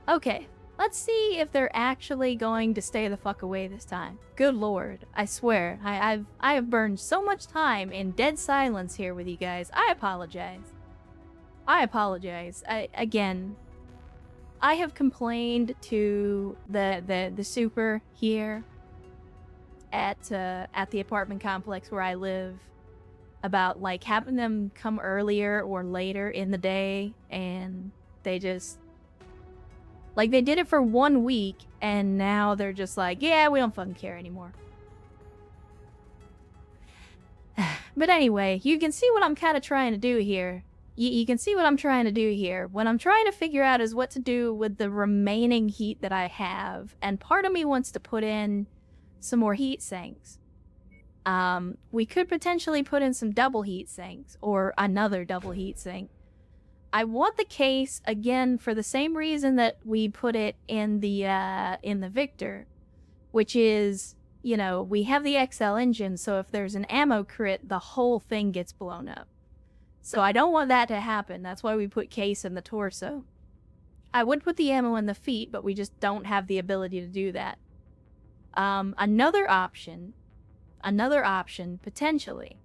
Okay, let's see if they're actually going to stay the fuck away this time. Good lord, I swear, I have burned so much time in dead silence here with you guys. I apologize. Again, I have complained to the super here at the apartment complex where I live about like having them come earlier or later in the day, and they just like they did it for 1 week and now they're just like, yeah, we don't fucking care anymore. But anyway, you can see what I'm kind of trying to do here. You can see what I'm trying to do here. What I'm trying to figure out is what to do with the remaining heat that I have, and part of me wants to put in some more heat sinks. We could potentially put in some double heat sinks, or another double heat sink. I want the case, again, for the same reason that we put it in the Victor, which is, you know, we have the XL engine, so if there's an ammo crit, the whole thing gets blown up. So I don't want that to happen. That's why we put case in the torso. I would put the ammo in the feet, but we just don't have the ability to do that. Another option, potentially.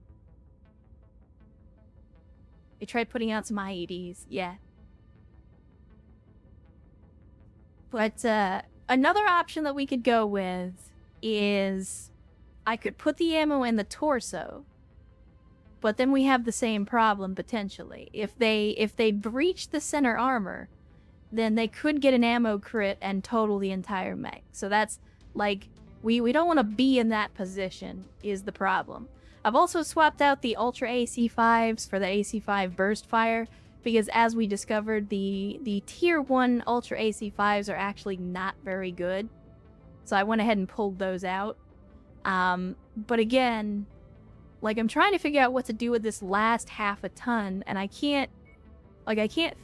We tried putting out some IEDs, yeah. But another option that we could go with is I could put the ammo in the torso, but then we have the same problem potentially. If they breach the center armor, then they could get an ammo crit and total the entire mech. So that's like, we don't want to be in that position is the problem. I've also swapped out the Ultra AC5s for the AC5 burst fire, because as we discovered, the tier 1 Ultra AC5s are actually not very good. So I went ahead and pulled those out. But again, like, I'm trying to figure out what to do with this last half a ton, and I can't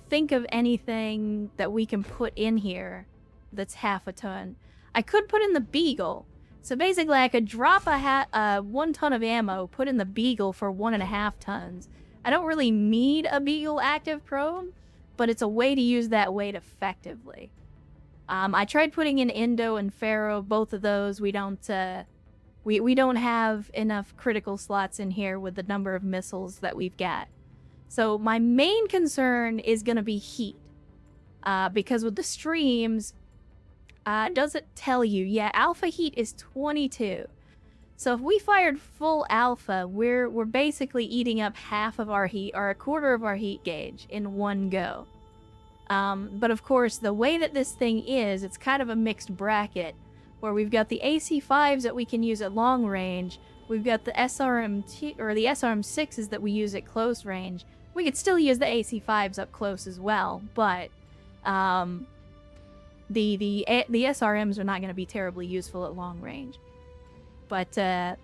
think of anything that we can put in here that's half a ton. I could put in the Beagle. So basically, I could drop 1 ton of ammo, put in the Beagle for 1.5 tons. I don't really need a Beagle active probe, but it's a way to use that weight effectively. I tried putting in Indo and Pharaoh, both of those. We don't have enough critical slots in here with the number of missiles that we've got. So my main concern is going to be heat. Because with the streams, does it tell you? Yeah, alpha heat is 22. So if we fired full alpha, we're basically eating up half of our heat, or a quarter of our heat gauge in one go. But of course, the way that this thing is, it's kind of a mixed bracket, where we've got the AC5s that we can use at long range, we've got the SRM6s that we use at close range. We could still use the AC5s up close as well, but the SRMs are not going to be terribly useful at long range. But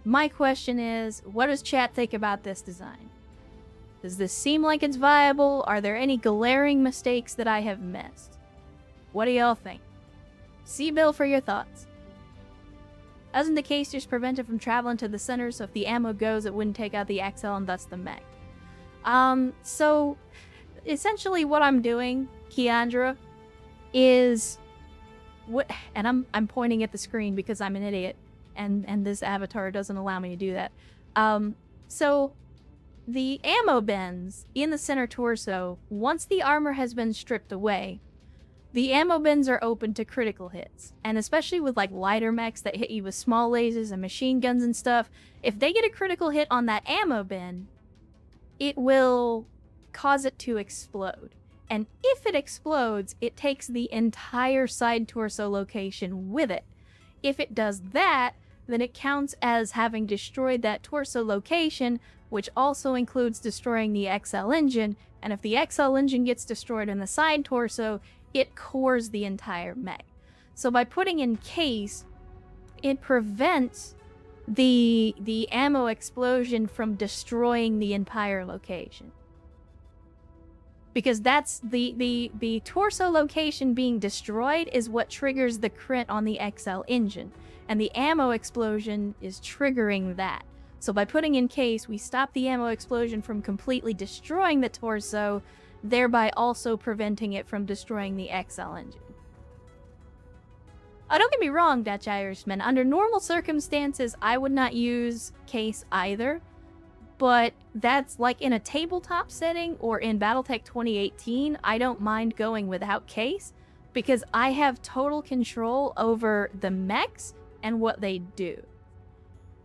my question is, what does chat think about this design? Does this seem like it's viable? Are there any glaring mistakes that I have missed? What do y'all think? C-Bill for your thoughts. As in the case, just prevented from traveling to the center, so if the ammo goes, it wouldn't take out the XL and thus the mech. So essentially what I'm doing, Keandra, is and I'm pointing at the screen because I'm an idiot, and this avatar doesn't allow me to do that. So the ammo bins in the center torso, once the armor has been stripped away, the ammo bins are open to critical hits. And especially with like lighter mechs that hit you with small lasers and machine guns and stuff, if they get a critical hit on that ammo bin, it will cause it to explode. And if it explodes, it takes the entire side torso location with it. If it does that, then it counts as having destroyed that torso location, which also includes destroying the XL engine, and if the XL engine gets destroyed in the side torso, it cores the entire mech. So by putting in case, it prevents the ammo explosion from destroying the entire location. Because that's the torso location being destroyed is what triggers the crit on the XL engine, and the ammo explosion is triggering that. So by putting in case, we stop the ammo explosion from completely destroying the torso, thereby also preventing it from destroying the XL engine. Oh, don't get me wrong, Dutch Irishman. Under normal circumstances, I would not use case either. But that's like in a tabletop setting or in Battletech 2018, I don't mind going without case because I have total control over the mechs and what they do.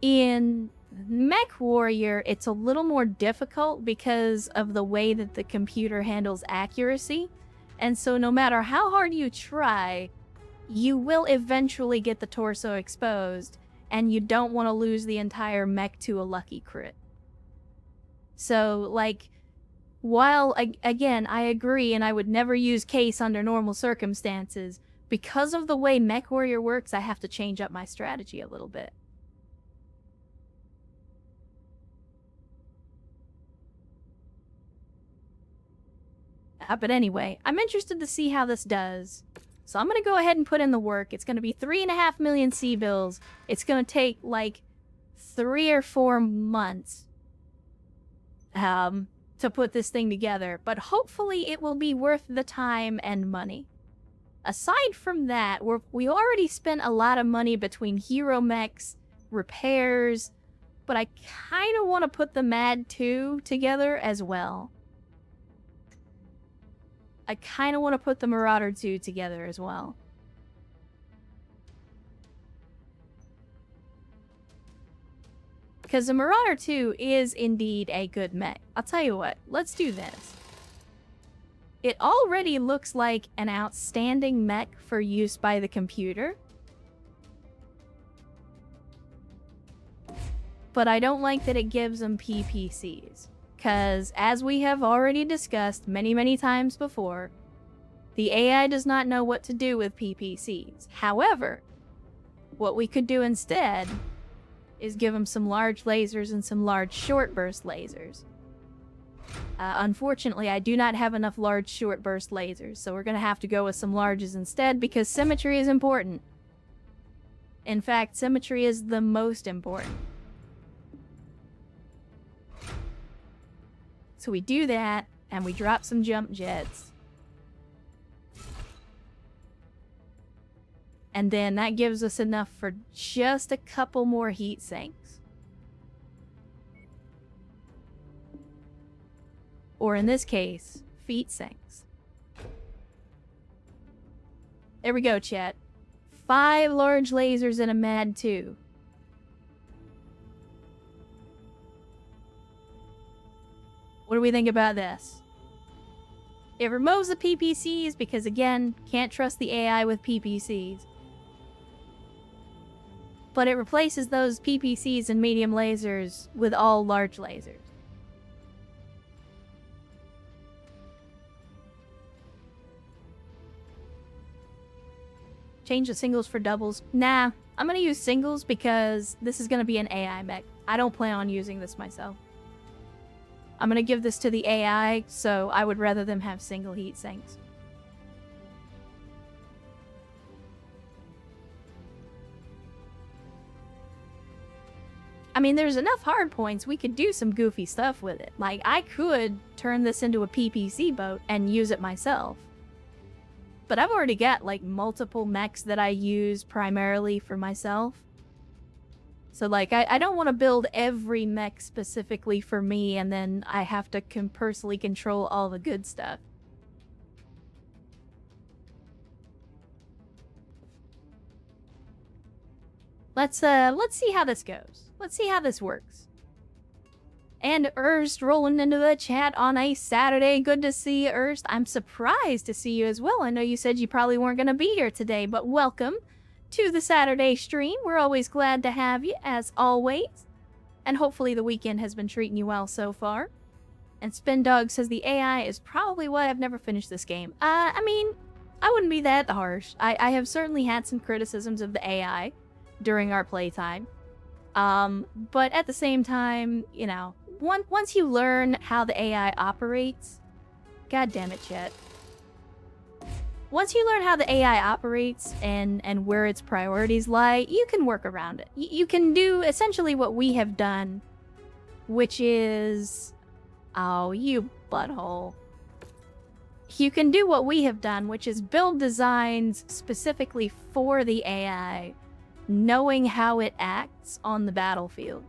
In Mechwarrior, it's a little more difficult because of the way that the computer handles accuracy. And so no matter how hard you try, you will eventually get the torso exposed, and you don't want to lose the entire mech to a lucky crit. So, like, while, again, I agree and I would never use case under normal circumstances, because of the way Mechwarrior works, I have to change up my strategy a little bit. But anyway, I'm interested to see how this does. So I'm going to go ahead and put in the work. It's going to be 3.5 million C-bills. It's going to take, like, 3 or 4 months to put this thing together. But hopefully it will be worth the time and money. Aside from that, we already spent a lot of money between hero mechs, repairs, but I kind of want to put the Mad 2 together as well. I kind of want to put the Marauder 2 together as well. Because the Marauder 2 is indeed a good mech. I'll tell you what, let's do this. It already looks like an outstanding mech for use by the computer. But I don't like that it gives them PPCs. Because, as we have already discussed many times before, the AI does not know what to do with PPCs. However, what we could do instead is give them some large lasers and some large short burst lasers. Unfortunately, I do not have enough large short burst lasers, so we're going to have to go with some larges instead because symmetry is important. In fact, symmetry is the most important. So we do that, and we drop some jump jets. And then that gives us enough for just a couple more heat sinks. Or in this case, feet sinks. There we go, chat. 5 large lasers and a Mad 2. What do we think about this? It removes the PPCs because, again, can't trust the AI with PPCs. But it replaces those PPCs and medium lasers with all large lasers. Change the singles for doubles. Nah, I'm going to use singles because this is going to be an AI mech. I don't plan on using this myself. I'm going to give this to the AI, so I would rather them have single heat sinks. I mean, there's enough hard points, we could do some goofy stuff with it. Like, I could turn this into a PPC boat and use it myself. But I've already got, like, multiple mechs that I use primarily for myself. So, like, I don't want to build every mech specifically for me, and then I have to personally control all the good stuff. Let's see how this goes. Let's see how this works. And Erst rolling into the chat on a Saturday. Good to see you, Erst. I'm surprised to see you as well. I know you said you probably weren't going to be here today, but welcome to the Saturday stream. We're always glad to have you, as always. And hopefully the weekend has been treating you well so far. And Spin Dog says the AI is probably why I've never finished this game. I mean, I wouldn't be that harsh. I have certainly had some criticisms of the AI during our playtime. But at the same time, you know, once you learn how the AI operates... God damn it, chat. Once you learn how the AI operates and where its priorities lie, you can work around it. You can do essentially what we have done, which is... Oh, you butthole. you can do what we have done, which is build designs specifically for the AI, knowing how it acts on the battlefield.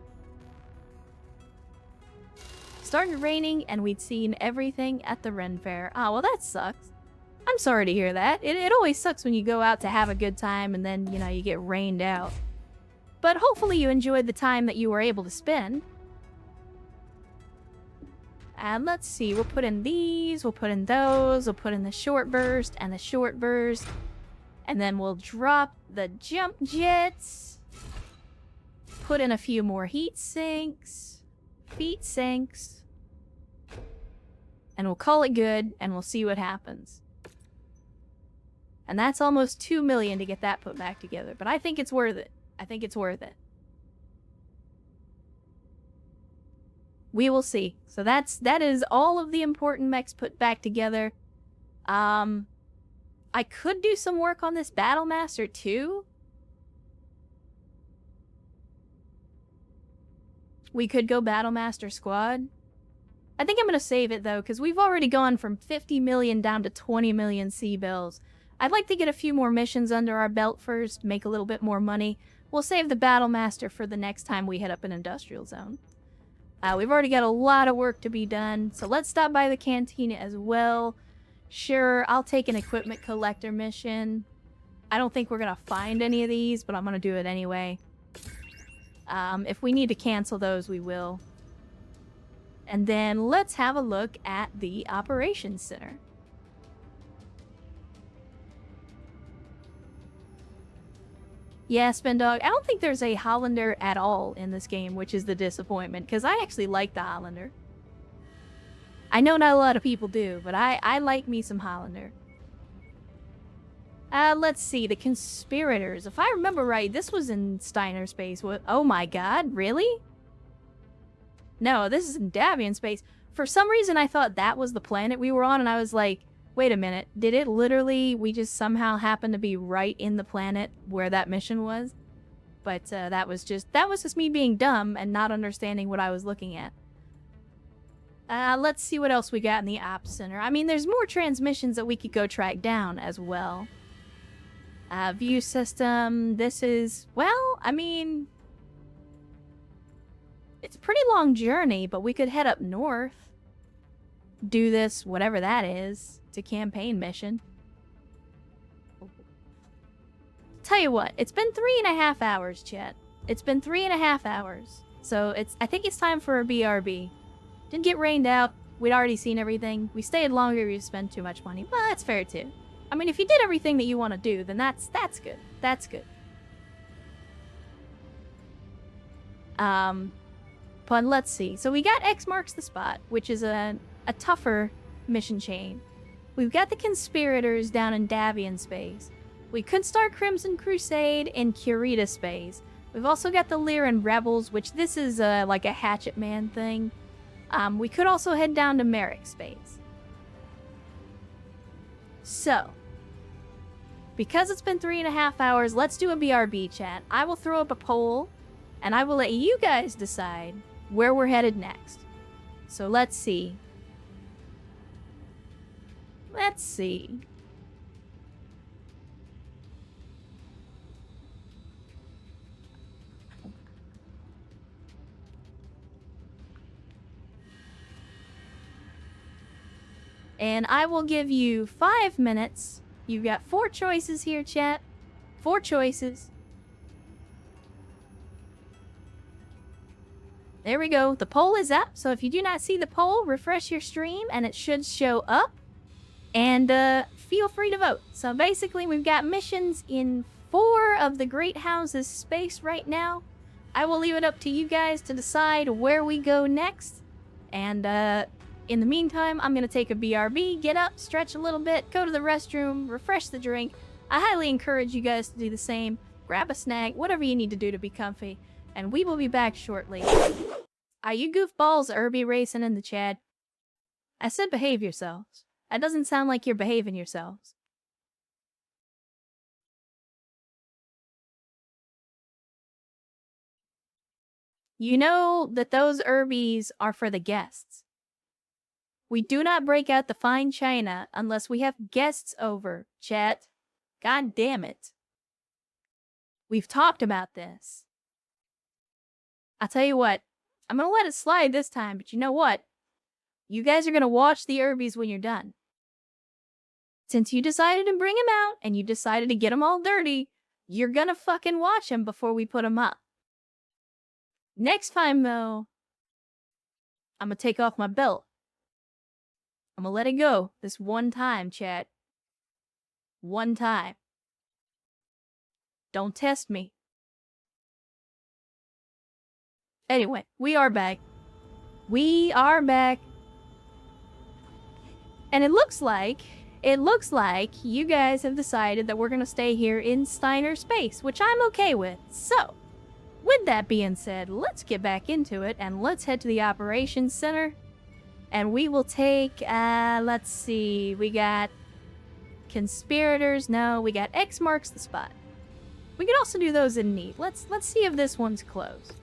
Started raining and we'd seen everything at the Ren Fair. Ah, well that sucks. I'm sorry to hear that. It always sucks when you go out to have a good time and then, you know, you get rained out. But hopefully you enjoyed the time that you were able to spend. And let's see, we'll put in these, we'll put in those, we'll put in the short burst and the short burst. And then we'll drop the jump jets. Put in a few more heat sinks. Feet sinks. And we'll call it good, and we'll see what happens. And that's almost 2 million to get that put back together. But I think it's worth it. I think it's worth it. We will see. So that is all of the important mechs put back together. I could do some work on this Battle Master too. We could go Battle Master Squad. I think I'm going to save it though, because we've already gone from 50 million down to 20 million C-bills. I'd like to get a few more missions under our belt first, make a little bit more money. We'll save the Battle Master for the next time we head up an industrial zone. We've already got a lot of work to be done, so let's stop by the cantina as well. Sure, I'll take an equipment collector mission. I don't think we're going to find any of these, but I'm going to do it anyway. If we need to cancel those, we will. And then let's have a look at the operations center. Yeah, Spendog, I don't think there's a Hollander at all in this game, which is the disappointment, because I actually like the Hollander. I know not a lot of people do, but I like me some Hollander. Let's see, the Conspirators. If I remember right, this was in Steiner space. What? Oh my god, really? No, this is in Davian space. For some reason, I thought that was the planet we were on, and I was like, wait a minute, did it literally, we just somehow happen to be right in the planet where that mission was? But that was just me being dumb and not understanding what I was looking at. Let's see what else we got in the Ops Center. I mean, there's more transmissions that we could go track down as well. View system, this is, well, I mean, it's a pretty long journey, but we could head up north. Do this, whatever that is. It's a campaign mission. Tell you what, it's been 3.5 hours, chat. It's been 3.5 hours. So I think it's time for a BRB. Didn't get rained out. We'd already seen everything. We stayed longer, we spent too much money. Well, that's fair too. I mean, if you did everything that you want to do, then that's good. That's good. But let's see. So we got X marks the spot, which is a tougher mission chain. We've got the Conspirators down in Davian space. We could start Crimson Crusade in Kurita space. We've also got the Lyran Rebels, which this is like a Hatchet Man thing. We could also head down to Merrick space. So, because it's been 3.5 hours, let's do a BRB chat. I will throw up a poll, and I will let you guys decide where we're headed next. So let's see. Let's see. And I will give you 5 minutes. You've got 4 choices here, chat. 4 choices. There we go. The poll is up. So if you do not see the poll, refresh your stream and it should show up. And feel free to vote. So basically, we've got missions in 4 of the Great Houses space right now. I will leave it up to you guys to decide where we go next. And in the meantime, I'm going to take a BRB, get up, stretch a little bit, go to the restroom, refresh the drink. I highly encourage you guys to do the same. Grab a snack, whatever you need to do to be comfy. And we will be back shortly. Are you goofballs Irby racing in the chat? I said behave yourselves. That doesn't sound like you're behaving yourselves. You know that those Irbies are for the guests. We do not break out the fine china unless we have guests over, chat. God damn it. We've talked about this. I'll tell you what, I'm gonna let it slide this time, but you know what? You guys are gonna watch the Urbies when you're done. Since you decided to bring them out and you decided to get them all dirty, you're gonna fucking watch them before we put them up. Next time, though, I'm gonna take off my belt. I'm gonna let it go this one time, chat. One time. Don't test me. Anyway, we are back. We are back. And it looks like you guys have decided that we're gonna stay here in Steiner space, which I'm okay with. So, with that being said, let's get back into it and let's head to the operations center. And we will take, let's see, we got conspirators. No, we got X marks the spot. We could also do those in need. Let's see if this one's closed.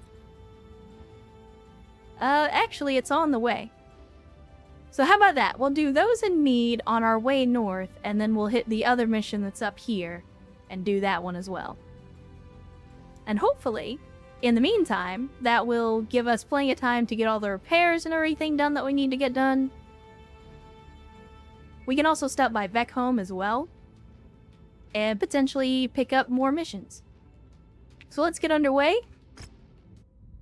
Actually, it's on the way. So how about that? We'll do those in need on our way north, and then we'll hit the other mission that's up here and do that one as well. And hopefully, in the meantime, that will give us plenty of time to get all the repairs and everything done that we need to get done. We can also stop by Vecholm as well, and potentially pick up more missions. So let's get underway.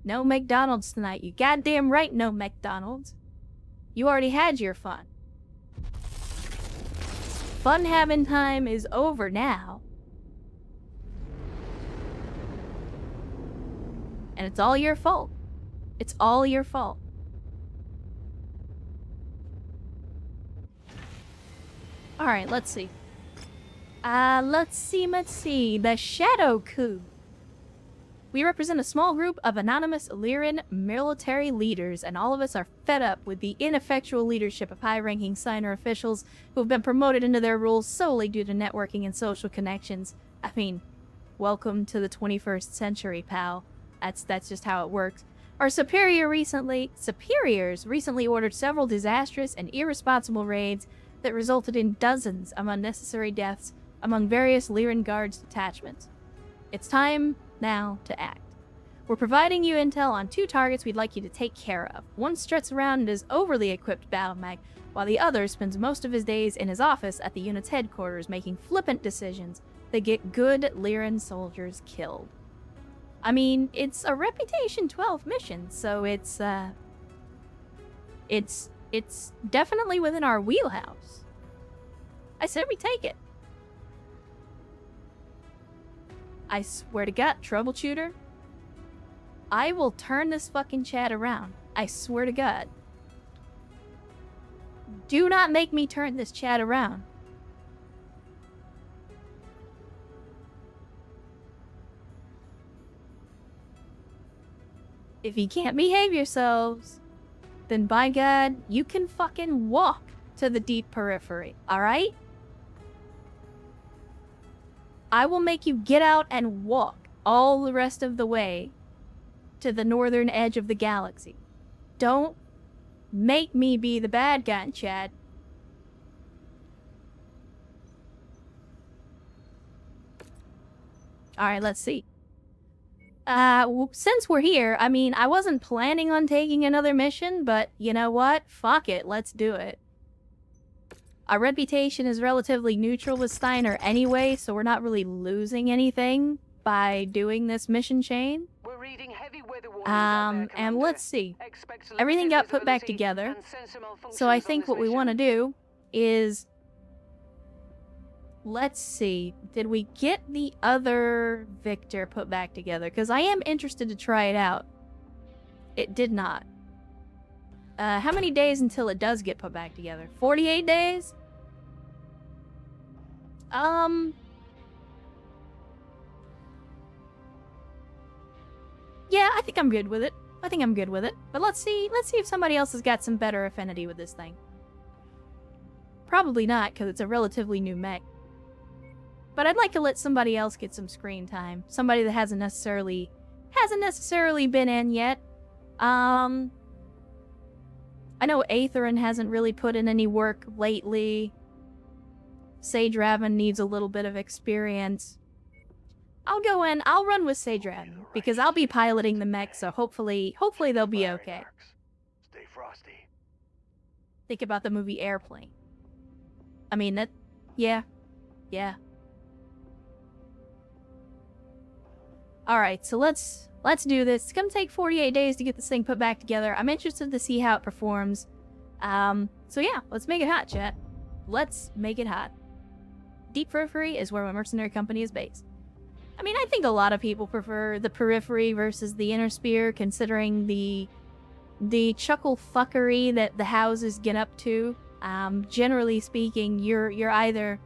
No McDonald's tonight. You goddamn right, no McDonald's. You already had your fun. Fun having time is over now. And it's all your fault. It's all your fault. Alright, let's see. Let's see. The Shadow Coup. We represent a small group of anonymous Illyrian military leaders, and all of us are fed up with the ineffectual leadership of high-ranking Steiner officials who have been promoted into their roles solely due to networking and social connections. I mean, welcome to the 21st century, pal. That's just how it works. Our superiors recently ordered several disastrous and irresponsible raids that resulted in dozens of unnecessary deaths among various Lyran Guards detachments. It's time now to act. We're providing you intel on 2 targets we'd like you to take care of. One struts around in his overly equipped battle mag, while the other spends most of his days in his office at the unit's headquarters making flippant decisions that get good Lyran soldiers killed. I mean, it's a Reputation 12 mission, so it's definitely within our wheelhouse. I said we take it. I swear to God, troubleshooter, I will turn this fucking chat around. I swear to God. Do not make me turn this chat around. If you can't behave yourselves, then by God, you can fucking walk to the deep periphery, alright? I will make you get out and walk all the rest of the way to the northern edge of the galaxy. Don't make me be the bad guy, Chad. Alright, let's see. Since we're here, I mean, I wasn't planning on taking another mission, but you know what? Fuck it, let's do it. Our reputation is relatively neutral with Steiner anyway, so we're not really losing anything by doing this mission chain. We're reading heavy weather warnings and let's see. Everything got put back together, so I think what we want to do is... Let's see. Did we get the other Victor put back together? Because I am interested to try it out. It did not. How many days until it does get put back together? 48 days? Yeah, I think I'm good with it. But let's see if somebody else has got some better affinity with this thing. Probably not, because it's a relatively new mech. But I'd like to let somebody else get some screen time. Somebody that hasn't necessarily been in yet. I know Aetherin hasn't really put in any work lately. Sage Raven needs a little bit of experience. I'll go in, I'll run with Sage Raven, because I'll be piloting the mech, so hopefully they'll be okay. Stay frosty. Think about the movie Airplane. I mean, that... yeah. Alright, so let's do this. It's gonna take 48 days to get this thing put back together. I'm interested to see how it performs. So yeah, let's make it hot, chat. Let's make it hot. Deep Periphery is where my mercenary company is based. I mean, I think a lot of people prefer the Periphery versus the Inner Sphere, considering the chuckle fuckery that the houses get up to. Generally speaking, you're either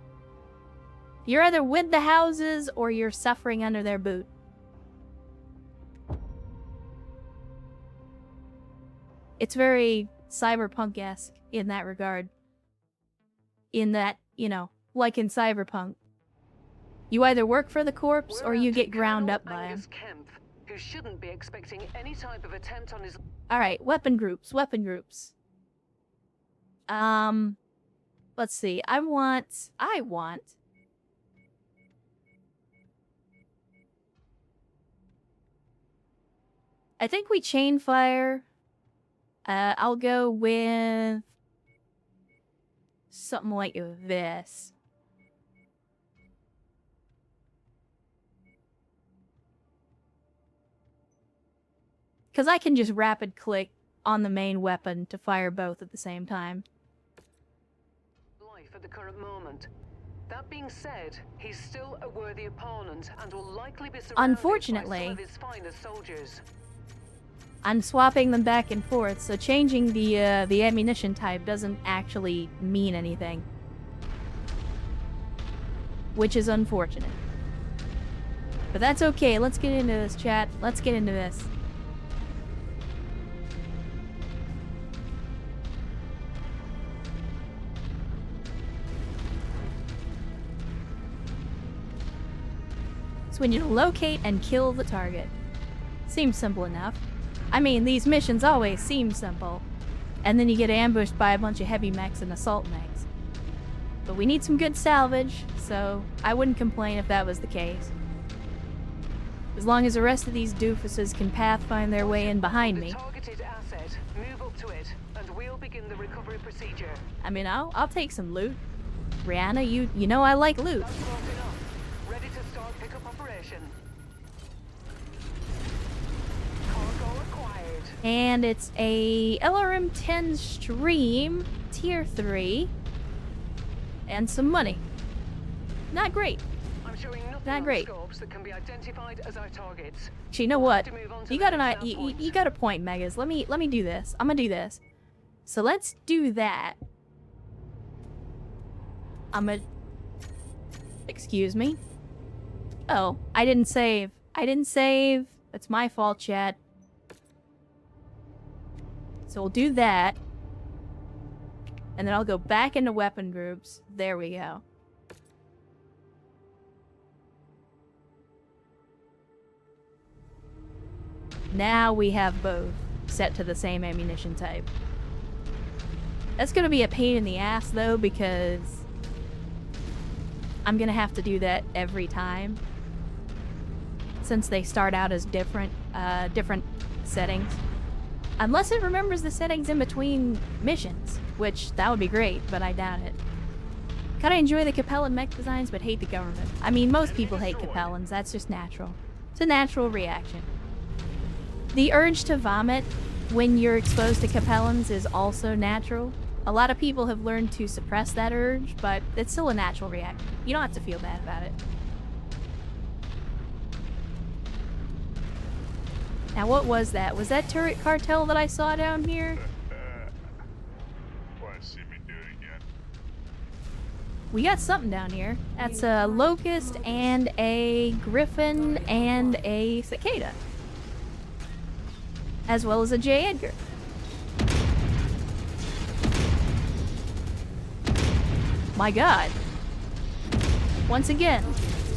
with the houses or you're suffering under their boot. It's very cyberpunk-esque in that regard. In that, you know, like in Cyberpunk, you either work for the corpse or you get ground up by him. Who shouldn't be expecting any type of attempt on his... Alright, weapon groups. Let's see. I want... I think we chain fire. I'll go with something like this. Because I can just rapid click on the main weapon to fire both at the same time. Life at the current moment. That being said, he's still a worthy opponent and will likely be surrounded Unfortunately, by some of his finest soldiers. I'm swapping them back and forth, so changing the ammunition type doesn't actually mean anything. Which is unfortunate. But that's okay, let's get into this, chat. Let's get into this. So when you locate and kill the target. Seems simple enough. I mean, these missions always seem simple. And then you get ambushed by a bunch of heavy mechs and assault mechs. But we need some good salvage, so I wouldn't complain if that was the case. As long as the rest of these doofuses can pathfind their way in behind me. Targeted asset. Move up to it, and we'll begin the recovery procedure. I mean, I'll take some loot. Rihanna, you know I like loot. That's close enough. Ready to start pickup operation. Cargo acquired. And it's a LRM-10 Stream, Tier 3, and some money. Not great. I'm showing nothing Not on great. scopes that can be identified as our targets. Actually, you know We'll what? have to move on to You the got next you point. got a point, Megas. Let me do this. I'm gonna do this. So let's do that. I'm gonna... Excuse me? Oh, I didn't save. It's my fault, chat. So we'll do that. And then I'll go back into weapon groups. There we go. Now we have both set to the same ammunition type. That's gonna be a pain in the ass though, because I'm gonna have to do that every time, since they start out as different settings. Unless it remembers the settings in between missions, which that would be great, but I doubt it. Kinda enjoy the Capellan mech designs, but hate the government. I mean, most people hate Capellans, that's just natural. It's a natural reaction. The urge to vomit when you're exposed to Capellans is also natural. A lot of people have learned to suppress that urge, but it's still a natural reaction. You don't have to feel bad about it. Now what was that? Was that turret cartel that I saw down here? Want to see me do it again? We got something down here. That's a locust and a griffin and a cicada. As well as a J. Edgar. My god. Once again,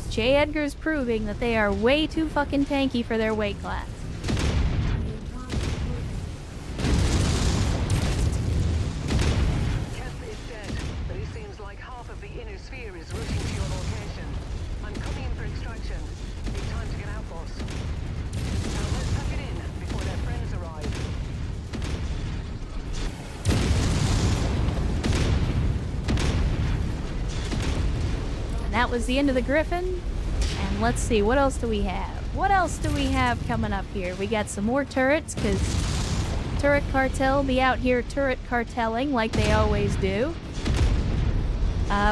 J. Edgar's proving that they are way too fucking tanky for their weight class. that was the end of the Griffin. And let's see, what else do we have? What else do we have coming up here? We got some more turrets, because Turret Cartel be out here turret cartelling like they always do.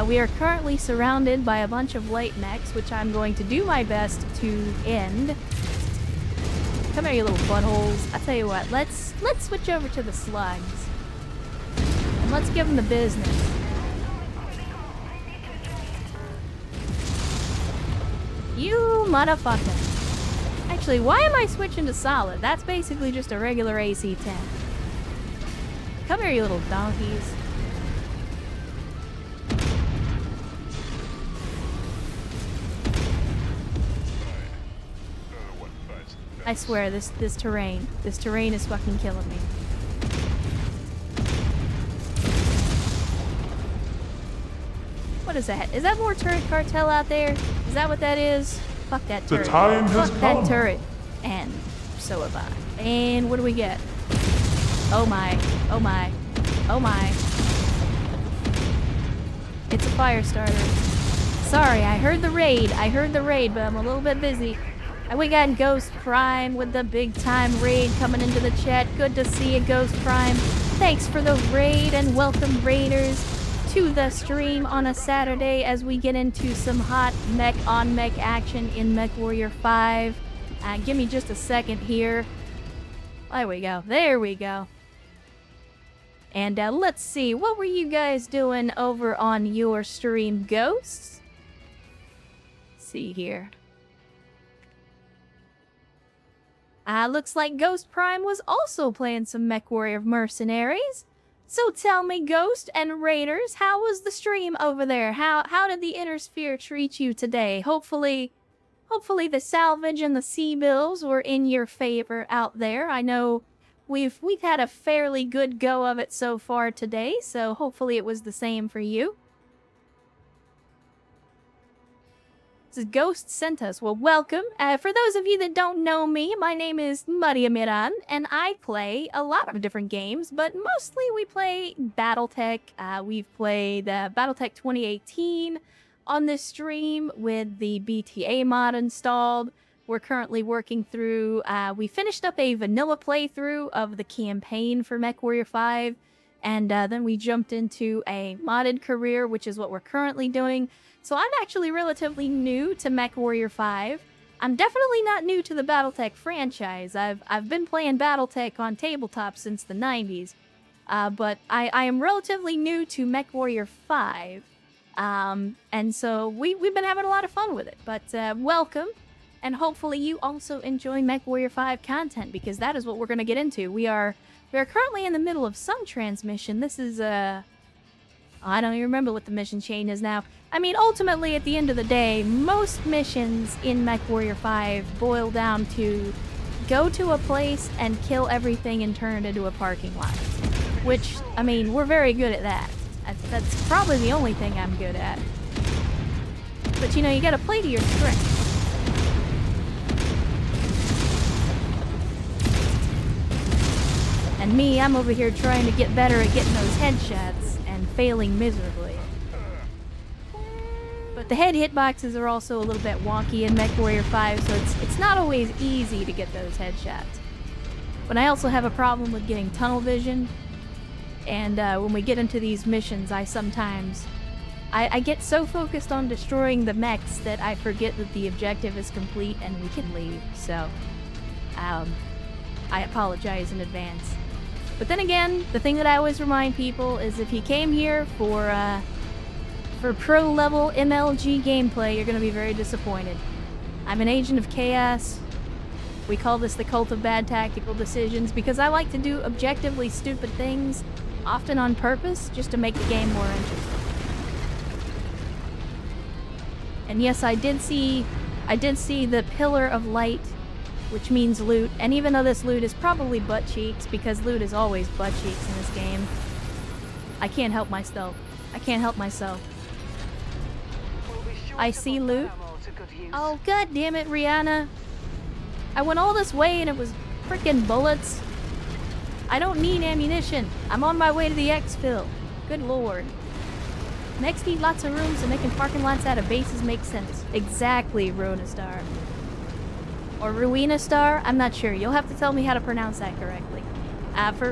We are currently surrounded by a bunch of light mechs, which I'm going to do my best to end. Come here, you little buttholes. I'll tell you what, let's switch over to the slugs. And let's give them the business. You motherfucker. Actually, why am I switching to solid? That's basically just a regular AC-10. Come here, you little donkeys. I swear, this terrain is fucking killing me. What is that? Is that more turret cartel out there? Is that what that is? Fuck that turret. The time has Fuck come. that turret. And so have I. And what do we get? Oh my. Oh my. Oh my. It's a fire starter. Sorry, I heard the raid, but I'm a little bit busy. And we got Ghost Prime with the big time raid coming into the chat. Good to see you, Ghost Prime. Thanks for the raid and welcome raiders to the stream on a Saturday as we get into some hot mech on mech action in Mechwarrior 5. Give me just a second here. There we go. There we go. And let's see, what were you guys doing over on your stream, Ghosts? Let's see here. Looks like Ghost Prime was also playing some Mechwarrior Mercenaries. So tell me, Ghost and Raiders, how was the stream over there? How did the Inner Sphere treat you today? Hopefully the salvage and the sea bills were in your favor out there. I know we've had a fairly good go of it so far today, so hopefully it was the same for you. This is Ghost sent us. Well, welcome. For those of you that don't know me, my name is Maria Miran, and I play a lot of different games, but mostly we play Battletech. We've played Battletech 2018 on this stream with the BTA mod installed. We're currently working through, we finished up a vanilla playthrough of the campaign for Mechwarrior 5, and then we jumped into a modded career, which is what we're currently doing. So I'm actually relatively new to Mechwarrior 5. I'm definitely not new to the Battletech franchise. I've been playing Battletech on tabletop since the 90s. But I am relatively new to Mechwarrior 5. And so we've been having a lot of fun with it. But welcome. And hopefully you also enjoy Mechwarrior 5 content, because that is what we're going to get into. We are currently in the middle of some transmission. This is I don't even remember what the mission chain is now. I mean, ultimately, at the end of the day, most missions in Mechwarrior 5 boil down to go to a place and kill everything and turn it into a parking lot. Which, I mean, we're very good at that. That's probably the only thing I'm good at. But, you know, you gotta play to your strengths. And me, I'm over here trying to get better at getting those headshots and failing miserably. But the head hitboxes are also a little bit wonky in Mechwarrior 5, so it's not always easy to get those headshots. But I also have a problem with getting tunnel vision, and when we get into these missions, I sometimes... I get so focused on destroying the mechs that I forget that the objective is complete and we can leave, so... I apologize in advance. But then again, the thing that I always remind people is if you came here for pro-level MLG gameplay, you're going to be very disappointed. I'm an agent of chaos. We call this the cult of bad tactical decisions because I like to do objectively stupid things, often on purpose, just to make the game more interesting. And yes, I did see the Pillar of Light, which means loot, and even though this loot is probably butt cheeks, because loot is always butt cheeks in this game, I can't help myself. I can't help myself. I see loot. Oh, god damn it, Rihanna. I went all this way and it was freaking bullets. I don't need ammunition. I'm on my way to the exfil. Good lord. Next need lots of room, so making parking lots out of bases makes sense. Exactly, Ruinastar. Or Ruinastar? I'm not sure. You'll have to tell me how to pronounce that correctly.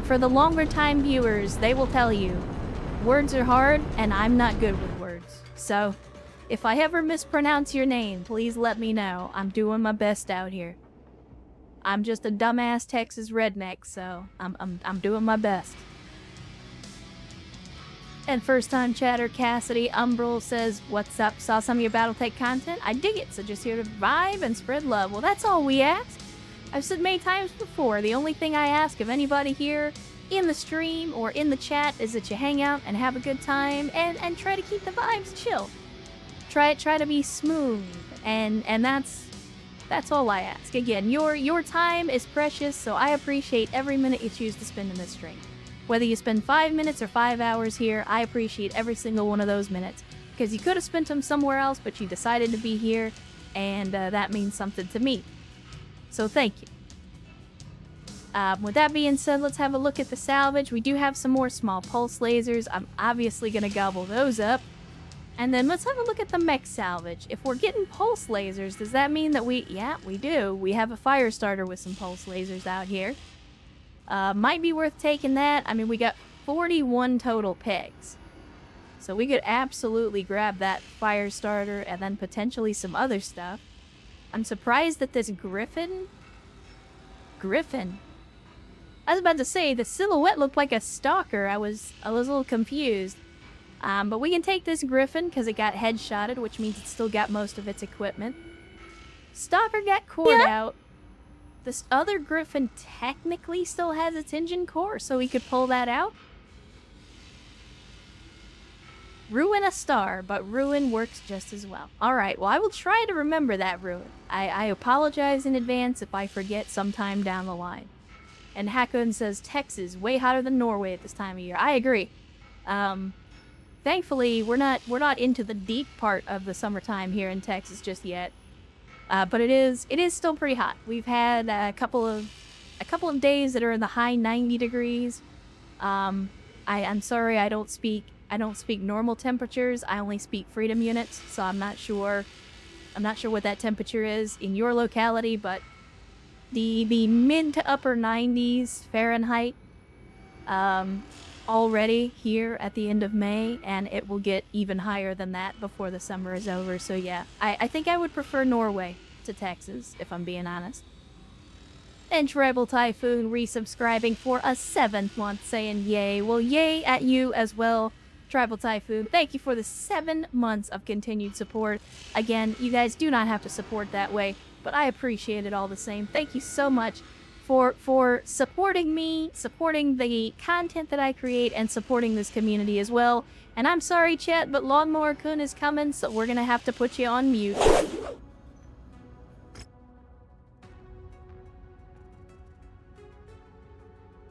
For the longer time viewers, they will tell you, words are hard, and I'm not good with words. So, if I ever mispronounce your name, please let me know. I'm doing my best out here. I'm just a dumbass Texas redneck, so I'm doing my best. And first time chatter Cassidy Umbral says, "What's up? Saw some of your Battletech content. I dig it, so just here to vibe and spread love." Well, that's all we ask. I've said many times before, the only thing I ask of anybody here in the stream or in the chat is that you hang out and have a good time and try to keep the vibes chill. Try to be smooth, and that's all I ask. Again, your time is precious, so I appreciate every minute you choose to spend in this stream. Whether you spend 5 minutes or 5 hours here, I appreciate every single one of those minutes. Because you could have spent them somewhere else, but you decided to be here, and that means something to me. So thank you. With that being said, let's have a look at the salvage. We do have some more small pulse lasers. I'm obviously going to gobble those up. And then let's have a look at the mech salvage. If we're getting pulse lasers, does that mean that yeah, we do. We have a fire starter with some pulse lasers out here. Might be worth taking that. I mean, we got 41 total pegs. So we could absolutely grab that fire starter and then potentially some other stuff. I'm surprised that this Griffin... I was about to say, the silhouette looked like a stalker. I was a little confused. But we can take this Griffin because it got headshotted, which means it still got most of its equipment. Stalker got cored out. This other Griffin technically still has its engine core, so we could pull that out. Ruin a star, but Ruin works just as well. Alright, well I will try to remember that Ruin. I apologize in advance if I forget sometime down the line. And Hakun says, Texas, way hotter than Norway at this time of year. I agree. Thankfully, we're not into the deep part of the summertime here in Texas just yet. But it is still pretty hot. We've had a couple of days that are in the high 90 degrees. I'm sorry, I don't speak normal temperatures. I only speak freedom units, so I'm not sure what that temperature is in your locality, but the mid to upper 90s Fahrenheit already here at the end of May, and it will get even higher than that before the summer is over. So yeah, I think I would prefer Norway to Texas, if I'm being honest. And Tribal Typhoon resubscribing for a 7th month, saying yay. Well, yay at you as well, Tribal Typhoon. Thank you for the 7 months of continued support. Again, you guys do not have to support that way, but I appreciate it all the same. Thank you so much for supporting me, supporting the content that I create, and supporting this community as well. And I'm sorry, chat, but Lawnmower Kun is coming, so we're gonna have to put you on mute.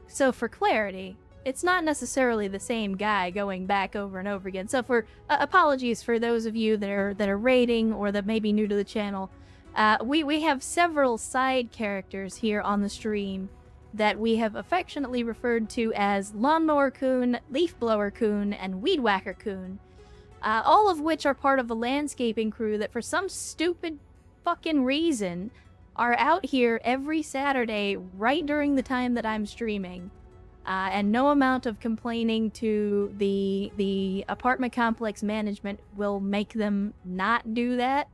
So for clarity, it's not necessarily the same guy going back over and over again. So for apologies for those of you that are raiding or that may be new to the channel. We have several side characters here on the stream that we have affectionately referred to as Lawnmower Kun, Leaf Blower Kun, and Weed Whacker Kun, all of which are part of the landscaping crew that for some stupid fucking reason are out here every Saturday right during the time that I'm streaming. And no amount of complaining to the apartment complex management will make them not do that.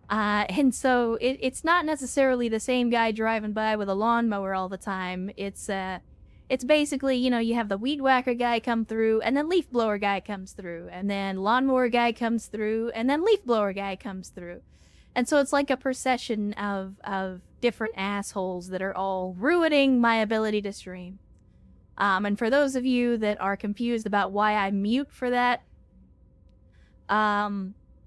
And so it's not necessarily the same guy driving by with a lawnmower all the time. It's basically, you know, you have the weed whacker guy come through, and then leaf blower guy comes through, and then lawnmower guy comes through, and then leaf blower guy comes through. And so it's like a procession of different assholes that are all ruining my ability to stream. And for those of you that are confused about why I mute for that,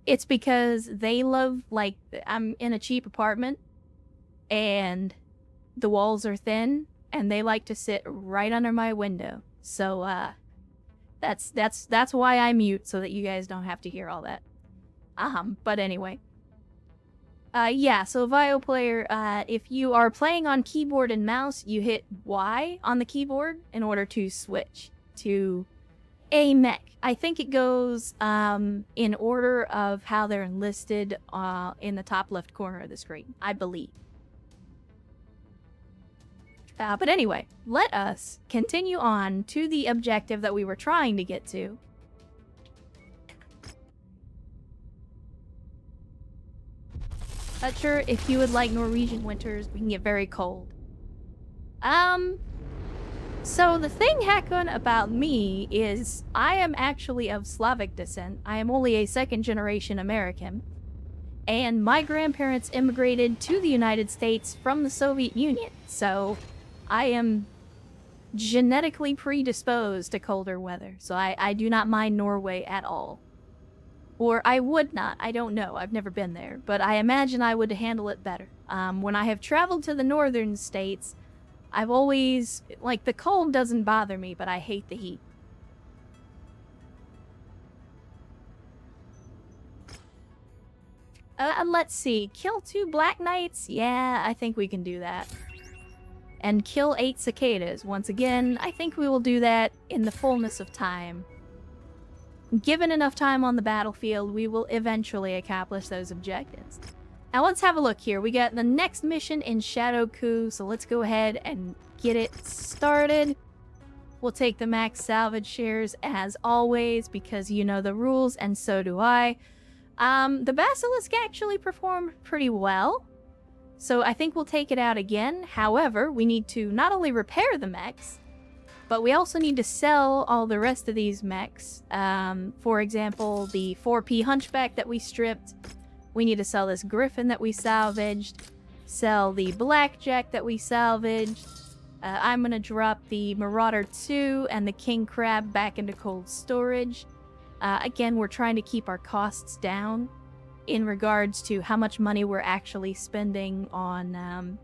it's because they love, like, I'm in a cheap apartment, and the walls are thin, and they like to sit right under my window. So, that's why I mute, so that you guys don't have to hear all that. But anyway. Yeah, so Vio player, if you are playing on keyboard and mouse, you hit Y on the keyboard in order to switch to a mech. I think it goes in order of how they're enlisted in the top left corner of the screen, I believe. But anyway, let us continue on to the objective that we were trying to get to. Not sure if you would like Norwegian winters. We can get very cold. So the thing, Hakon, about me is I am actually of Slavic descent. I am only a second-generation American. And my grandparents immigrated to the United States from the Soviet Union. So I am genetically predisposed to colder weather. So I do not mind Norway at all. Or I would not. I don't know. I've never been there. But I imagine I would handle it better. When I have traveled to the northern states, I've always... like, the cold doesn't bother me, but I hate the heat. Let's see. Kill 2 Black Knights? Yeah, I think we can do that. And kill 8 cicadas. Once again, I think we will do that in the fullness of time. Given enough time on the battlefield, we will eventually accomplish those objectives. Now let's have a look here. We got the next mission in Shadow Coup, so let's go ahead and get it started. We'll take the max salvage shares as always, because you know the rules, and so do I. The Basilisk actually performed pretty well, so I think we'll take it out again. However, we need to not only repair the mechs, but we also need to sell all the rest of these mechs. For example, the 4P Hunchback that we stripped. We need to sell this Griffin that we salvaged. Sell the Blackjack that we salvaged. I'm going to drop the Marauder 2 and the King Crab back into cold storage. Again, we're trying to keep our costs down in regards to how much money we're actually spending on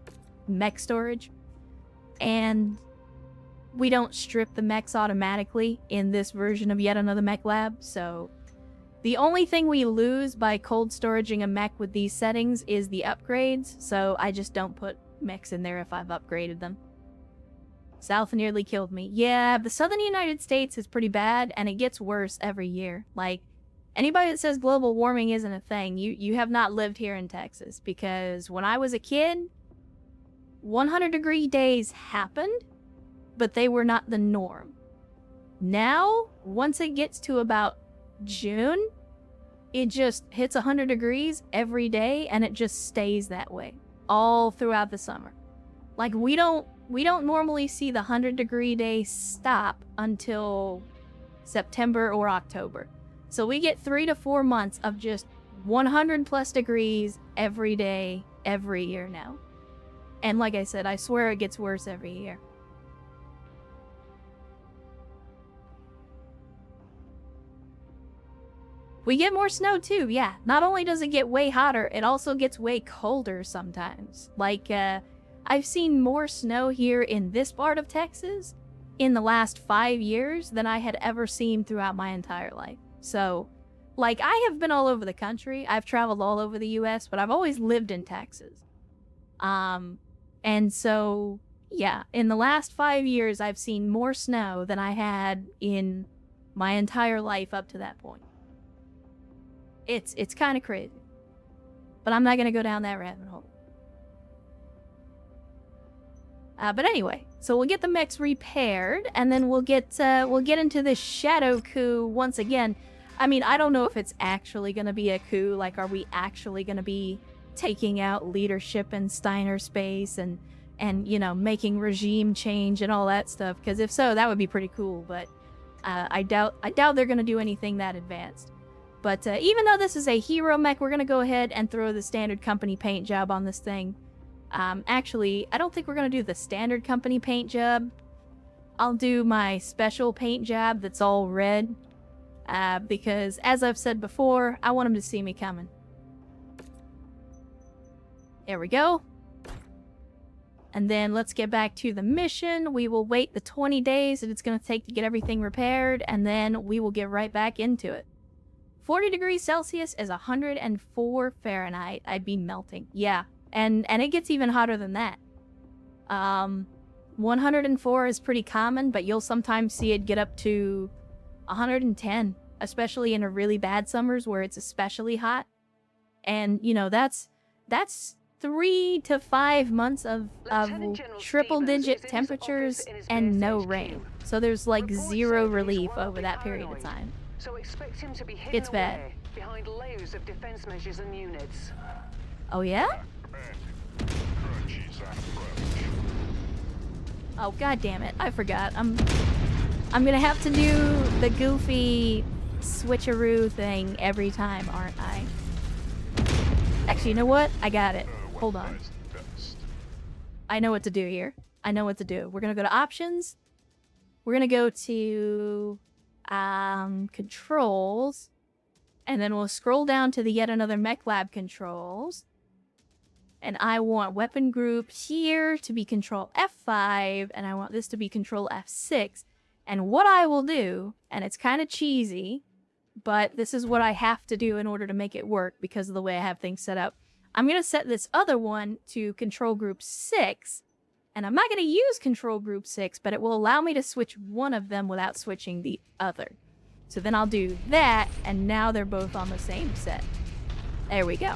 mech storage. And we don't strip the mechs automatically in this version of Yet Another Mech Lab, so the only thing we lose by cold storaging a mech with these settings is the upgrades, so I just don't put mechs in there if I've upgraded them. South nearly killed me. Yeah, the southern United States is pretty bad, and it gets worse every year. Like, anybody that says global warming isn't a thing, you have not lived here in Texas, because when I was a kid, 100-degree days happened, but they were not the norm. Now, once it gets to about June, it just hits 100 degrees every day, and it just stays that way all throughout the summer. Like, we don't normally see the 100-degree day stop until September or October. So we get 3 to 4 months of just 100 plus degrees every day, every year now. And like I said, I swear it gets worse every year. We get more snow too, yeah. Not only does it get way hotter, it also gets way colder sometimes. Like, I've seen more snow here in this part of Texas in the last 5 years than I had ever seen throughout my entire life. So, like, I have been all over the country. I've traveled all over the US, but I've always lived in Texas. And so, yeah, in the last 5 years, I've seen more snow than I had in my entire life up to that point. It's kind of crazy. But I'm not going to go down that rabbit hole. But anyway, so we'll get the mechs repaired, and then we'll get into this Shadow Coup once again. I mean, I don't know if it's actually going to be a coup. Like, are we actually going to be taking out leadership in Steiner space and you know, making regime change and all that stuff? Because if so, that would be pretty cool. But I doubt they're going to do anything that advanced. But even though this is a hero mech, we're going to go ahead and throw the standard company paint job on this thing. Actually, I don't think we're going to do the standard company paint job. I'll do my special paint job that's all red. Because, as I've said before, I want them to see me coming. There we go. And then let's get back to the mission. We will wait the 20 days that it's going to take to get everything repaired, and then we will get right back into it. 40 degrees Celsius is 104 Fahrenheit. I'd be melting. Yeah. And it gets even hotter than that. 104 is pretty common, but you'll sometimes see it get up to 110, especially in a really bad summers where it's especially hot. And, you know, that's 3 to 5 months of triple-digit temperatures and no rain. So there's like zero relief over that period of time. So expect him to be hidden It's bad. away behind layers of defense measures and units. Oh yeah? Oh god damn it! I forgot. I'm gonna have to do the goofy switcheroo thing every time, aren't I? Actually, you know what? I got it. Hold on. I know what to do here. I know what to do. We're gonna go to options. We're gonna go to controls, and then we'll scroll down to the yet another mech lab controls. And I want weapon group here to be control F5, and I want this to be control F6. And what I will do, and it's kind of cheesy, but this is what I have to do in order to make it work because of the way I have things set up. I'm going to set this other one to control group 6, and I'm not going to use control group 6, but it will allow me to switch one of them without switching the other. So then I'll do that, and now they're both on the same set. There we go.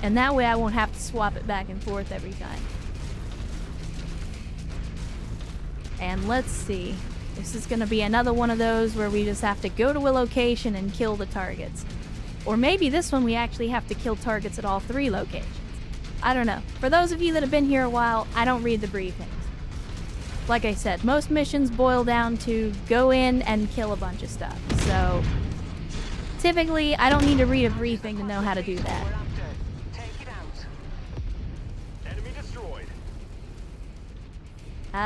And that way I won't have to swap it back and forth every time. And let's see. This is going to be another one of those where we just have to go to a location and kill the targets. Or maybe this one we actually have to kill targets at all 3 locations. I don't know. For those of you that have been here a while, I don't read the briefings. Like I said, most missions boil down to go in and kill a bunch of stuff. So typically, I don't need to read a briefing to know how to do that.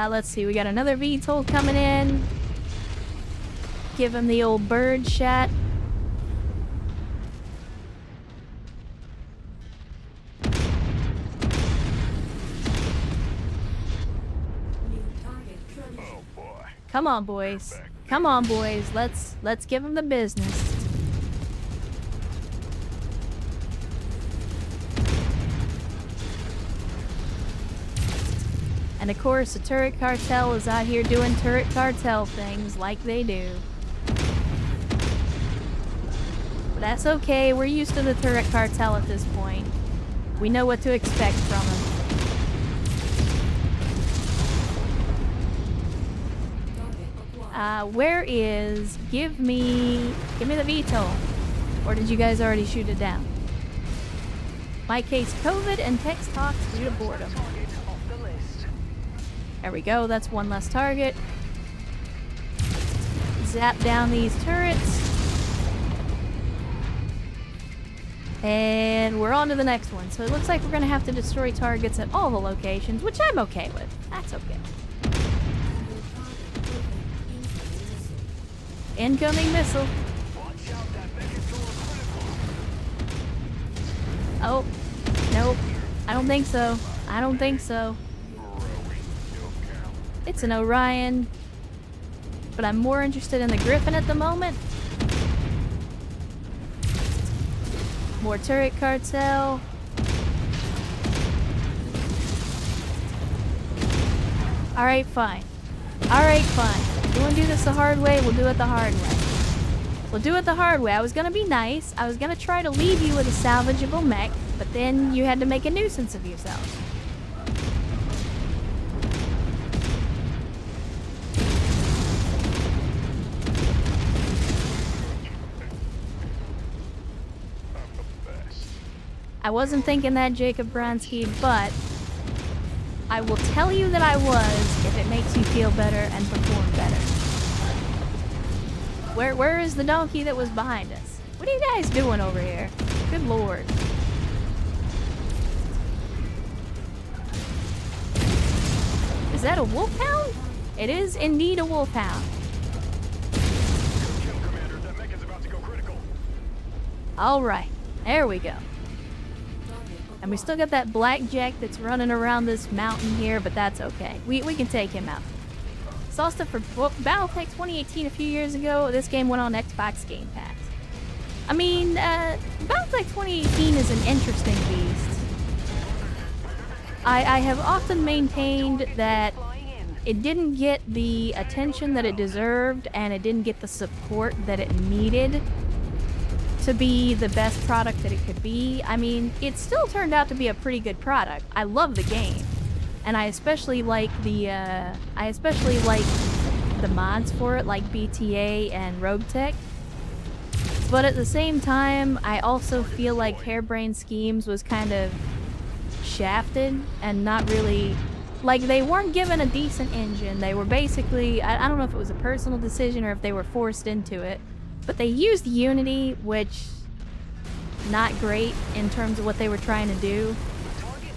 Let's see, we got another VTOL coming in. Give him the old bird shot. Oh boy. Come on, boys. Come on, boys. Let's give him the business. And of course, the turret cartel is out here doing turret cartel things like they do. But that's okay, we're used to the turret cartel at this point. We know what to expect from them. Where is... Give me the VTOL. Or did you guys already shoot it down? My case, COVID and text talks due to boredom. There we go, that's one less target. Zap down these turrets. And we're on to the next one. So it looks like we're gonna have to destroy targets at all the locations, which I'm okay with. That's okay. Incoming missile. Oh, nope. I don't think so. I don't think so. It's an Orion, but I'm more interested in the Griffin at the moment. More turret cartel. Alright, fine. Alright, fine. You wanna do this the hard way? We'll do it the hard way. We'll do it the hard way. I was gonna be nice. I was gonna try to leave you with a salvageable mech, but then you had to make a nuisance of yourself. I wasn't thinking that, Jacob Bronsky, but I will tell you that I was if it makes you feel better and perform better. Where is the donkey that was behind us? What are you guys doing over here? Good lord. Is that a wolfhound? It is indeed a wolfhound. Alright, there we go. And we still got that blackjack that's running around this mountain here, but that's okay. We can take him out. Saw stuff for Battletech 2018 a few years ago. This game went on Xbox Game Pass. I mean, Battletech 2018 is an interesting beast. I have often maintained that it didn't get the attention that it deserved, and it didn't get the support that it needed to be the best product that it could be. I mean, it still turned out to be a pretty good product. I love the game, and I especially like the mods for it, like BTA and Rogue Tech. But at the same time, I also feel like Harebrained Schemes was kind of shafted and not really, like, they weren't given a decent engine. They were basically, I don't know if it was a personal decision or if they were forced into it, but they used Unity, which not great in terms of what they were trying to do.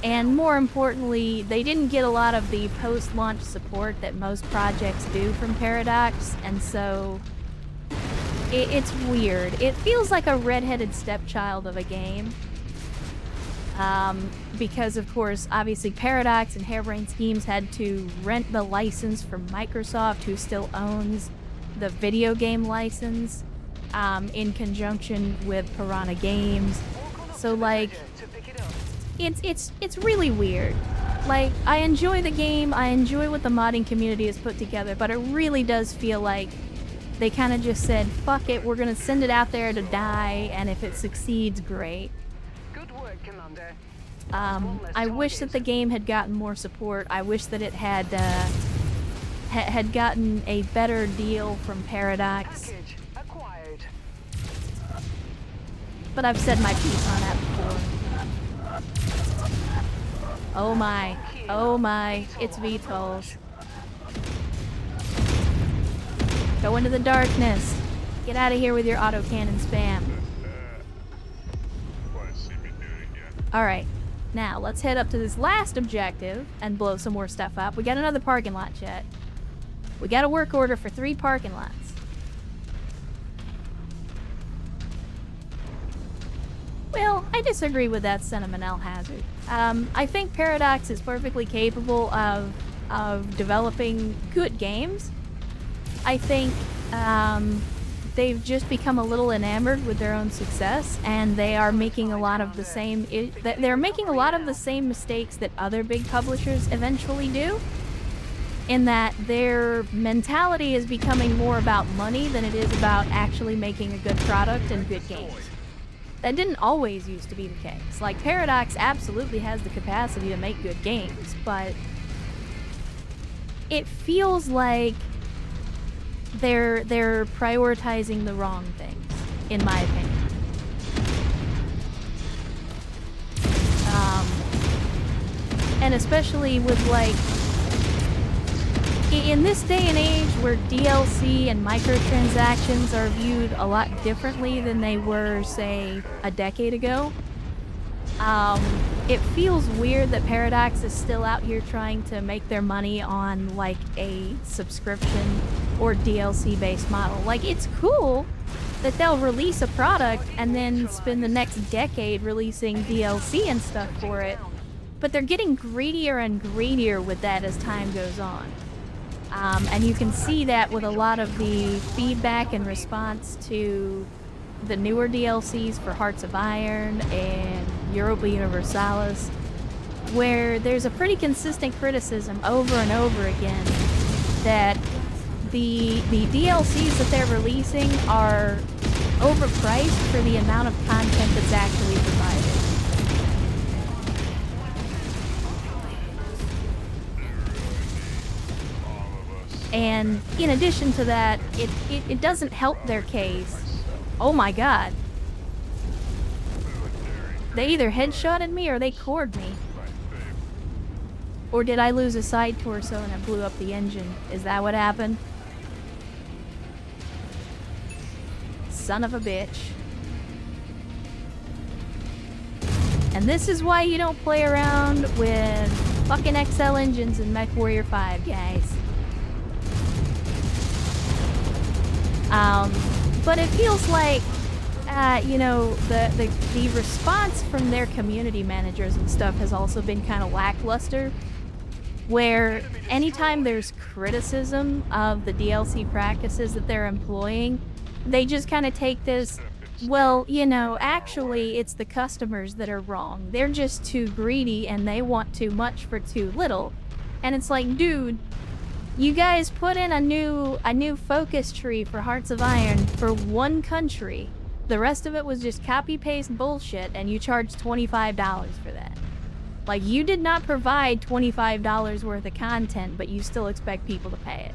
And more importantly, they didn't get a lot of the post-launch support that most projects do from Paradox, and so it's weird. It feels like a redheaded stepchild of a game. Because, of course, obviously Paradox and Harebrained Schemes had to rent the license from Microsoft, who still owns the video game license, in conjunction with Piranha Games. So, like, it's really weird. Like, I enjoy the game, I enjoy what the modding community has put together, but it really does feel like they kind of just said, fuck it, we're gonna send it out there to die, and if it succeeds, great. Good work, Commander. I wish that the game had gotten more support. I wish that it had gotten a better deal from Paradox. Package acquired. But I've said my piece on that before. Oh my, it's VTOLs. Go into the darkness. Get out of here with your autocannon spam. Alright, now let's head up to this last objective and blow some more stuff up. We got another parking lot, chat. We got a work order for 3 parking lots. Well, I disagree with that sentiment, Al Hazard. I think Paradox is perfectly capable of developing good games. I think they've just become a little enamored with their own success, and they are making a lot of the same. They're making a lot of the same mistakes that other big publishers eventually do. In that their mentality is becoming more about money than it is about actually making a good product and good games. That didn't always used to be the case. Like, Paradox absolutely has the capacity to make good games, but it feels like they're prioritizing the wrong things, in my opinion. And especially with, like, in this day and age where DLC and microtransactions are viewed a lot differently than they were, say, a decade ago, it feels weird that Paradox is still out here trying to make their money on, like, a subscription or DLC-based model. Like, it's cool that they'll release a product and then spend the next decade releasing DLC and stuff for it, but they're getting greedier and greedier with that as time goes on. And you can see that with a lot of the feedback and response to the newer DLCs for Hearts of Iron and Europa Universalis, where there's a pretty consistent criticism over and over again that the DLCs that they're releasing are overpriced for the amount of content that's actually provided. And in addition to that, it doesn't help their case. Oh my god. They either headshotted me or they cored me. Or did I lose a side torso and it blew up the engine? Is that what happened? Son of a bitch. And this is why you don't play around with fucking XL engines in Mechwarrior 5, guys. But it feels like, you know, the response from their community managers and stuff has also been kind of lackluster, where anytime there's criticism of the DLC practices that they're employing, they just kind of take this, well, you know, actually it's the customers that are wrong. They're just too greedy and they want too much for too little. And it's like, dude, You guys put in a new focus tree for Hearts of Iron for one country. The rest of it was just copy-paste bullshit, and you charged $25 for that. Like, you did not provide $25 worth of content, but you still expect people to pay it.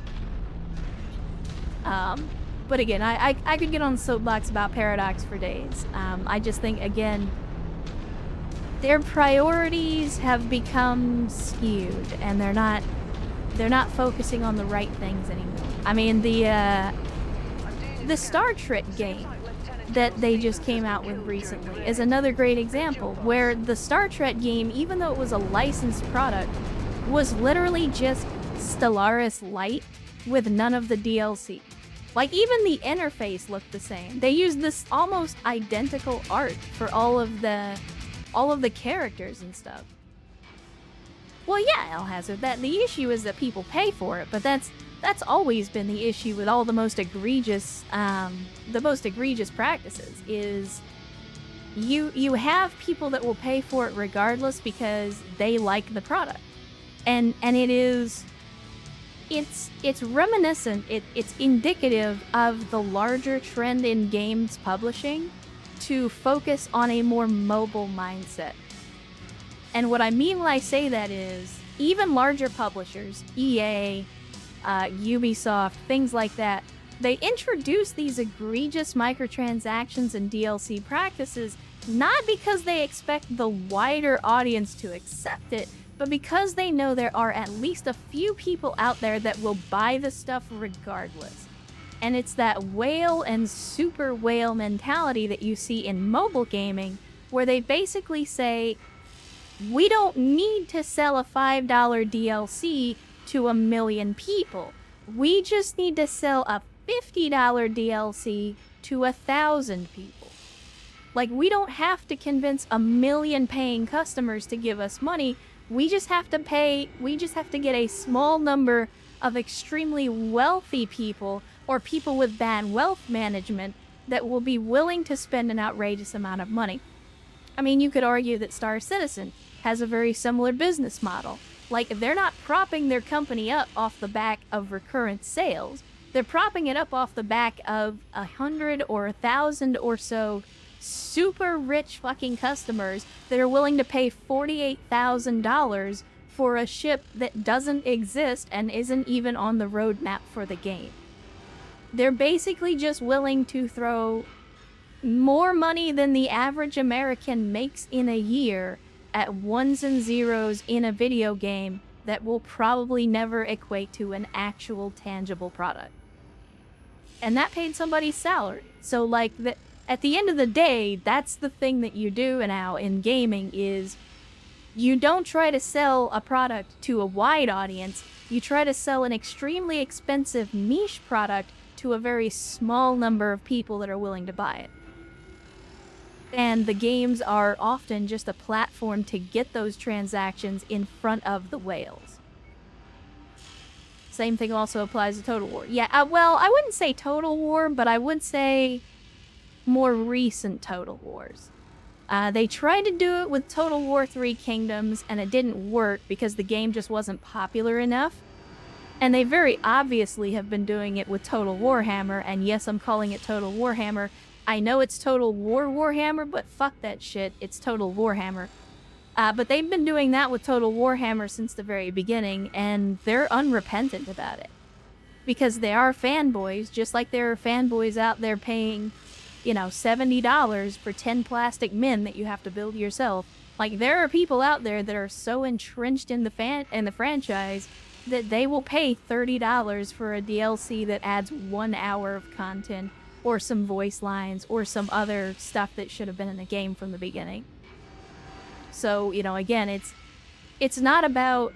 But again, I could get on the soapbox about Paradox for days. I just think, again, their priorities have become skewed, and they're not focusing on the right things anymore. I mean, the Star Trek game that they just came out with recently is another great example, where the Star Trek game, even though it was a licensed product, was literally just Stellaris Light with none of the DLC. Like, even the interface looked the same. They used this almost identical art for all of the characters and stuff. Well, yeah, Alhazard, the issue is that people pay for it, but that's always been the issue with all the most egregious practices, is you have people that will pay for it regardless because they like the product. And it's reminiscent, it's indicative of the larger trend in games publishing to focus on a more mobile mindset. And what I mean when I say that is, even larger publishers, EA, Ubisoft, things like that, they introduce these egregious microtransactions and DLC practices not because they expect the wider audience to accept it, but because they know there are at least a few people out there that will buy the stuff regardless. And it's that whale and super whale mentality that you see in mobile gaming, where they basically say, we don't need to sell a $5 DLC to 1 million people. We just need to sell a $50 DLC to 1,000 people. Like, we don't have to convince 1 million paying customers to give us money. We just have to get a small number of extremely wealthy people or people with bad wealth management that will be willing to spend an outrageous amount of money. I mean, you could argue that Star Citizen has a very similar business model. Like, they're not propping their company up off the back of recurrent sales. They're propping it up off the back of 100 or 1,000 or so super rich fucking customers that are willing to pay $48,000 for a ship that doesn't exist and isn't even on the roadmap for the game. They're basically just willing to throw more money than the average American makes in a year at ones and zeros in a video game that will probably never equate to an actual tangible product. And that paid somebody's salary. So, like, at the end of the day, that's the thing that you do now in gaming, is you don't try to sell a product to a wide audience. You try to sell an extremely expensive niche product to a very small number of people that are willing to buy it. And the games are often just a platform to get those transactions in front of the whales. Same thing also applies to Total War. Yeah, well, I wouldn't say Total War, but I would say more recent Total Wars. They tried to do it with Total War 3 Kingdoms, and it didn't work because the game just wasn't popular enough. And they very obviously have been doing it with Total Warhammer, and yes, I'm calling it Total Warhammer. I know it's Total War Warhammer, but fuck that shit, it's Total Warhammer. But they've been doing that with Total Warhammer since the very beginning, and they're unrepentant about it. Because they are fanboys, just like there are fanboys out there paying, $70 for 10 plastic men that you have to build yourself. Like, there are people out there that are so entrenched in the franchise that they will pay $30 for a DLC that adds 1 hour of content, or some voice lines, or some other stuff that should have been in the game from the beginning. So, again, it's not about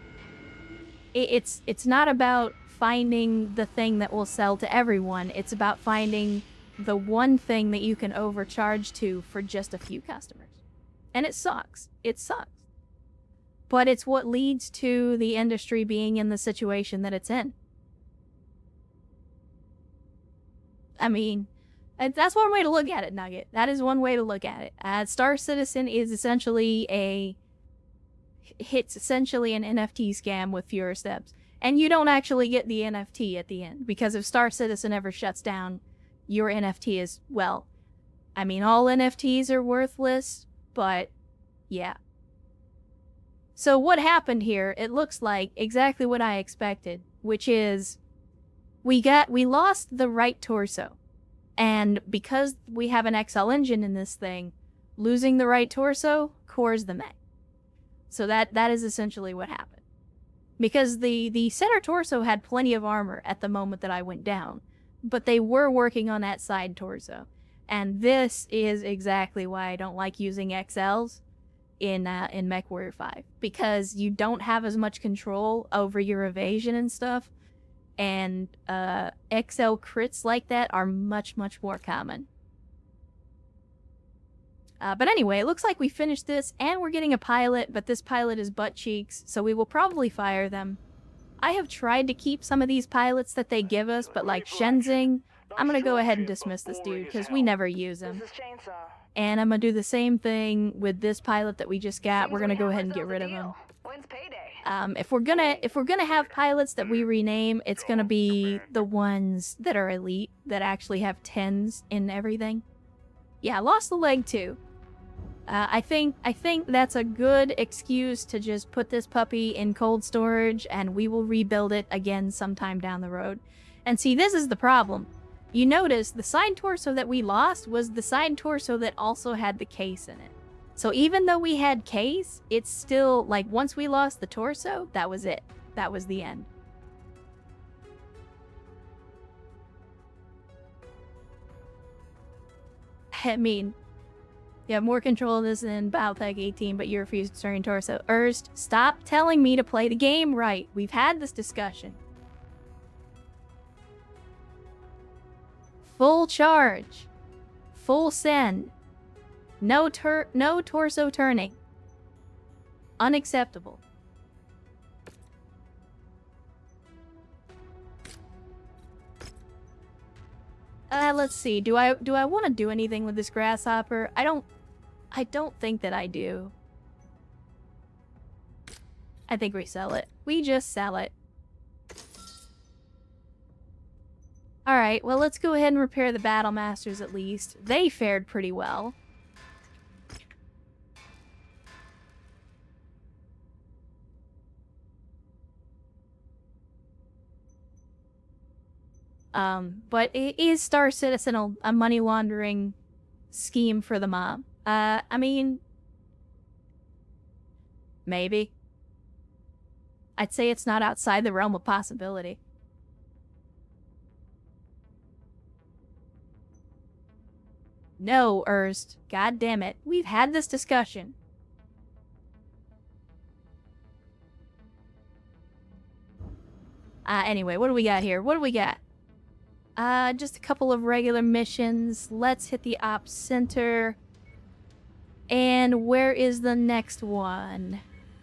finding the thing that will sell to everyone. It's about finding the one thing that you can overcharge to for just a few customers. And it sucks. It sucks. But it's what leads to the industry being in the situation that it's in. I mean, that's one way to look at it, Nugget. That is one way to look at it. Star Citizen is essentially an NFT scam with fewer steps. And you don't actually get the NFT at the end, because if Star Citizen ever shuts down, your NFT is, well, I mean, all NFTs are worthless, but yeah. So what happened here, it looks like exactly what I expected, which is we lost the right torso. And because we have an XL engine in this thing, losing the right torso cores the mech. So that is essentially what happened. Because the center torso had plenty of armor at the moment that I went down, but they were working on that side torso. And this is exactly why I don't like using XLs in Mechwarrior 5, because you don't have as much control over your evasion and stuff, and XL crits like that are much, much more common. But anyway, it looks like we finished this, and we're getting a pilot, but this pilot is butt cheeks, so we will probably fire them. I have tried to keep some of these pilots that they give us, but like Shenzing, I'm gonna go ahead and dismiss this dude, because we never use him. And I'm gonna do the same thing with this pilot that we just got. We're gonna go ahead and get rid of him. If we're gonna have pilots that we rename, it's gonna be the ones that are elite, that actually have 10s in everything. Yeah, I lost the leg too. I think that's a good excuse to just put this puppy in cold storage, and we will rebuild it again sometime down the road. And see, this is the problem. You notice the side torso that we lost was the side torso that also had the case in it. So even though we had case, it's still, like, once we lost the torso, that was it. That was the end. I mean, you have more control of this than Battletech 18, but you refuse to turn torso. Erst, stop telling me to play the game right. We've had this discussion. Full charge. Full send. No torso turning. Unacceptable. Let's see. Do I want to do anything with this grasshopper? I don't think that I do. I think we sell it. We just sell it. Alright, well, let's go ahead and repair the Battle Masters at least. They fared pretty well. But is Star Citizen a money laundering scheme for the mob? I mean, maybe. I'd say it's not outside the realm of possibility. No, Erst. God damn it. We've had this discussion. Anyway, what do we got here? What do we got? Just a couple of regular missions. Let's hit the ops center. And where is the next one?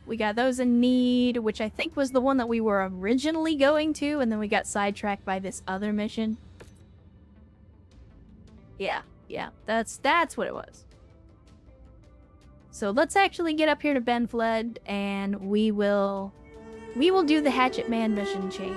We got those in need, which I think was the one that we were originally going to, and then we got sidetracked by this other mission. Yeah, that's what it was. So let's actually get up here to Benfled, and we will do the Hatchet Man mission chain.